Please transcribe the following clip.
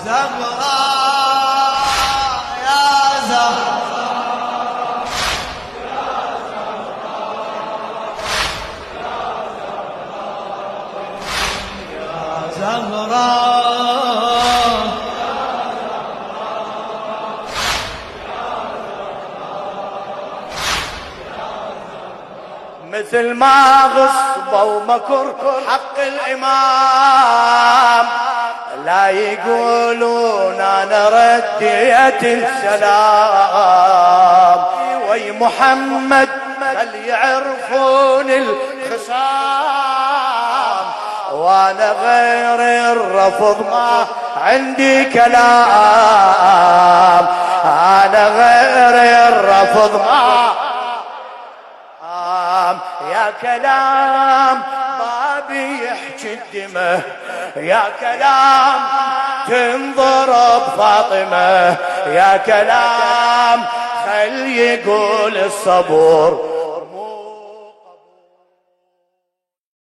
زهراء يا زهراء يا زهراء مثل ما غصبوا مكر حق الإمام لا يقولون أنا رديت السلام وي محمد خل يعرفون الخصام وانا غير الرفض ما عندي كلام انا غير الرفض ما يا كلام بابي يحكي الدمه يا كلام تنضرب فاطمة يا كلام خل يقول الصبر